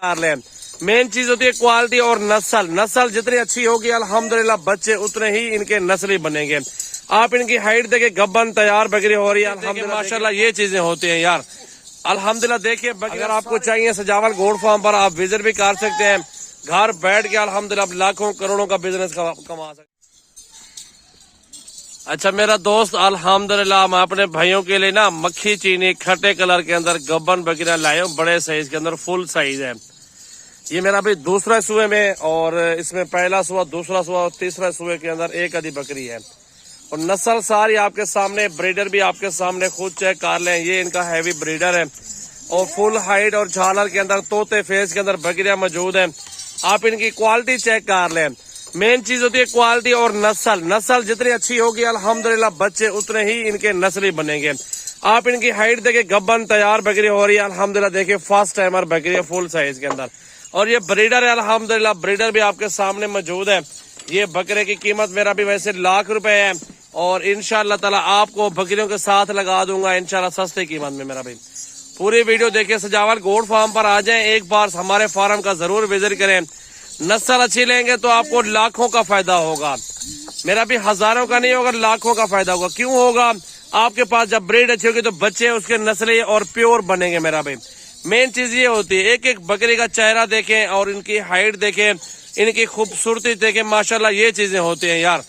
लें। मेन चीज होती है क्वालिटी और नस्ल जितनी अच्छी होगी अल्हम्दुलिल्लाह बच्चे उतने ही इनके नस्ली बनेंगे। आप इनकी हाइट देखे गब्बन तैयार बकरी हो रही है अल्हम्दुलिल्लाह माशाल्लाह, ये चीजें होती हैं यार अल्हम्दुलिल्लाह। देखिए अगर आपको चाहिए सजावल गोट फार्म पर आप विजिट भी कर सकते हैं, घर बैठ के अल्हम्दुलिल्लाह लाखों करोड़ों का बिजनेस कमा सकते। अच्छा मेरा दोस्त अल्हम्दुलिल्लाह मैं अपने भाइयों के लिए ना मक्खी चीनी खट्टे कलर के अंदर गब्बन बकरियां लाए हूँ, बड़े साइज के अंदर फुल साइज है। ये मेरा अभी दूसरा सुबह में और इसमें पहला सुबह, दूसरा सुबह और तीसरा सुबह के अंदर एक आधी बकरी है। और नस्ल सारी आपके सामने, ब्रीडर भी आपके सामने खुद चेक कर लें, ये इनका हैवी ब्रीडर है और फुल हाइट और झालर के अंदर तोते फेस के अंदर बकरियां मौजूद हैं। आप इनकी क्वालिटी चेक कर लें। मेन चीज होती है क्वालिटी और नस्ल जितनी अच्छी होगी अल्हम्दुलिल्लाह बच्चे उतने ही इनके नस्ली बनेंगे। आप इनकी हाइट देखे गब्बन तैयार बकरी हो रही है अल्हम्दुलिल्लाह, देखिए फर्स्ट टाइमर बकरी है फुल साइज के अंदर। और ये ब्रीडर है अल्हम्दुलिल्लाह, ब्रीडर भी आपके सामने मौजूद है। ये बकरे की कीमत मेरा भी वैसे लाख रुपए है और इंशाल्लाह ताला आपको बकरियों के साथ लगा दूंगा इंशाल्लाह सस्ते कीमत में। मेरा भाई पूरी वीडियो देखिए, सजावल गोट फार्म पर आ जाएं, एक बार हमारे फार्म का जरूर विजिट करें। नस्ल अच्छी लेंगे तो आपको लाखों का फायदा होगा, मेरा भी हजारों का नहीं होगा, लाखों का फायदा होगा। क्यों होगा? आपके पास जब ब्रीड अच्छी होगी तो बच्चे उसके नस्ली और प्योर बनेंगे। मेरा भाई मेन चीज ये होती है, एक एक बकरी का चेहरा देखें और इनकी हाइट देखें, इनकी खूबसूरती देखें, माशाल्लाह ये चीजें होती हैं यार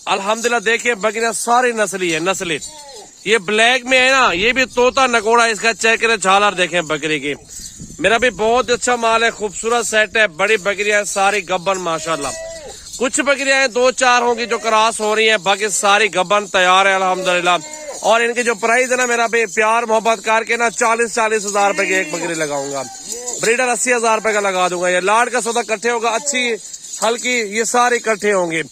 अल्हम्दुलिल्लाह। देखिए बकरियां सारी नस्ली है, नस्ली। ये ब्लैक में है ना, ये भी तोता नकोड़ा, इसका चेक करें झालर देखें बकरी की। मेरा भी बहुत अच्छा माल है, खूबसूरत सेट है, बड़ी बकरियां सारी गब्बन माशाल्लाह। कुछ बकरियां हैं 2-4 होंगी जो क्रॉस हो रही हैं, बाकी सारी गब्बन तैयार है अल्हम्दुलिल्लाह। और इनकी जो प्राइस है ना मेरा भी प्यार मोहब्बत करके ना 40-40 हजार रुपए की एक बकरी लगाऊंगा। ब्रीडर 80 हजार रुपए का लगा दूंगा। ये लाड का सौदा इकट्ठे होगा, अच्छी हल्की ये सारे इकट्ठे होंगे।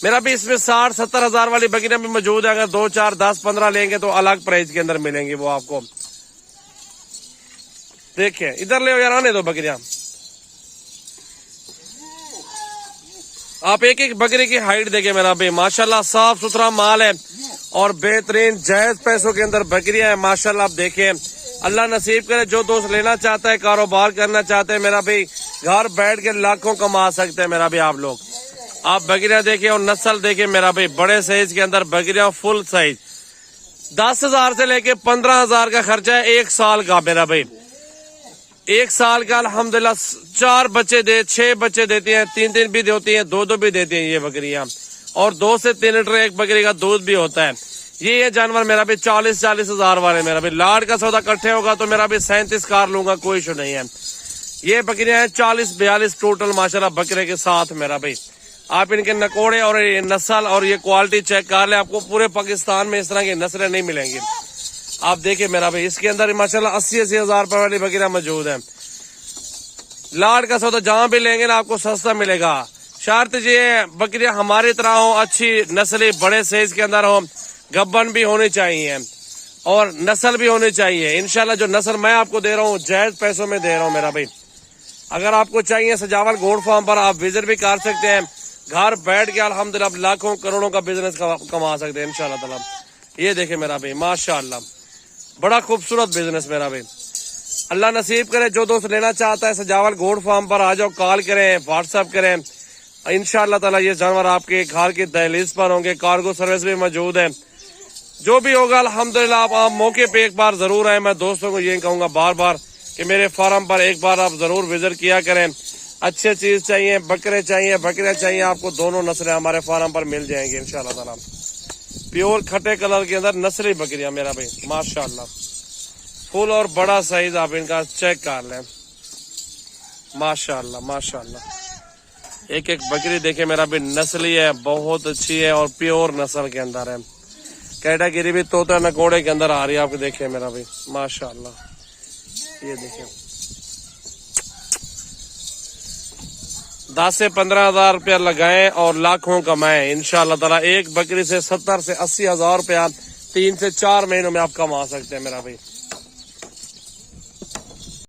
मेरा भी इसमें 60-70 हजार वाली बकरियां भी मौजूद है। अगर 2, 4, 10, 15 लेंगे तो अलग प्राइस के अंदर मिलेंगे वो आपको। देखिए इधर ले यार, आने दो बकरियां। आप एक एक बकरी की हाइट देखें मेरा भाई, माशाल्लाह साफ सुथरा माल है और बेहतरीन जायज पैसों के अंदर बकरियां हैं माशाल्लाह। आप देखें, अल्लाह नसीब करे जो दोस्त लेना चाहता है, कारोबार करना चाहते हैं, मेरा भाई घर बैठ के लाखों कमा सकते हैं। मेरा भाई आप लोग आप बकरियां देखें और नस्ल देखें मेरा भाई, बड़े साइज के अंदर बकरियां फुल साइज। 10 हजार से लेके 15 हजार का खर्चा है 1 साल का। मेरा भाई 1 साल का अल्हम्दुलिल्लाह 4 बच्चे 6 बच्चे देती हैं, 3 भी देती हैं, 2 भी देती हैं ये बकरियां। और 2 से 3 लीटर एक बकरी का दूध भी होता है। ये जानवर मेरा भी 40-40 हजार वाले। मेरा भी लाड का सौदा इकट्ठे होगा तो मेरा भी 37 कार लूंगा, कोई इशू नहीं है। ये बकरियां हैं 40-42 टोटल माशाल्लाह बकरे के साथ। मेरा भाई आप इनके नकोड़े और नस्ल और ये क्वालिटी चेक कर ले, आपको पूरे पाकिस्तान में इस तरह की नस्लें नहीं मिलेंगी। आप देखिए मेरा भाई इसके अंदर माशाल्लाह 80-80 हजार रुपए वाली बकरियां मौजूद है। लाड का सौदा जहां भी लेंगे ना आपको सस्ता मिलेगा। शर्त ये बकरियां हमारी तरह हो, अच्छी नस्ली बड़े साइज के अंदर हो, गब्बन भी होनी चाहिए और नस्ल भी होनी चाहिए। इंशाल्लाह जो नस्ल मैं आपको दे रहा हूँ जायज पैसों में दे रहा हूँ। मेरा भाई अगर आपको चाहिए सजावल गोट फार्म पर आप विजिट भी कर सकते हैं, घर बैठ के अल्हम्दुलिल्लाह लाखों करोड़ों का बिजनेस कमा सकते हैं इंशाल्लाह ताला। ये देखे मेरा भाई माशाल्लाह बड़ा खूबसूरत बिजनेस। मेरा भाई अल्लाह नसीब करे जो दोस्त लेना चाहता है सजावल गोट फार्म पर आ जाओ, कॉल करें, व्हाट्सएप करें, इंशाल्लाह ताला ये जानवर आपके घर की दहलीज पर होंगे। कार्गो सर्विस भी मौजूद है। जो भी होगा अल्हम्दुलिल्लाह आप मौके पे एक बार जरूर आए। मैं दोस्तों को ये कहूंगा बार बार कि मेरे फार्म पर एक बार आप जरूर विजिट किया करें। अच्छी चीज चाहिए, बकरे चाहिए, बकरियां चाहिए, आपको दोनों नस्लें हमारे फार्म पर मिल जाएंगी इंशाल्लाह ताला। प्योर खट्टे कलर के अंदर नस्ली बकरियां मेरा भाई माशाल्लाह फुल और बड़ा साइज। आप इनका चेक कर लें माशाल्लाह माशाल्लाह। एक एक बकरी देखे मेरा भी नस्ली है, बहुत अच्छी है और प्योर नस्ल के अंदर है। कैटेगरी भी तोता नकोड़े के अंदर आ रही है। आपको देखे मेरा भी माशाल्लाह। ये देखिए 10 से 15 हजार रुपया लगाएं और लाखों कमाएं इंशाल्लाह ताला। एक बकरी से 70 से 80 हजार रुपया 3 से 4 महीनों में आप कमा सकते हैं मेरा भाई।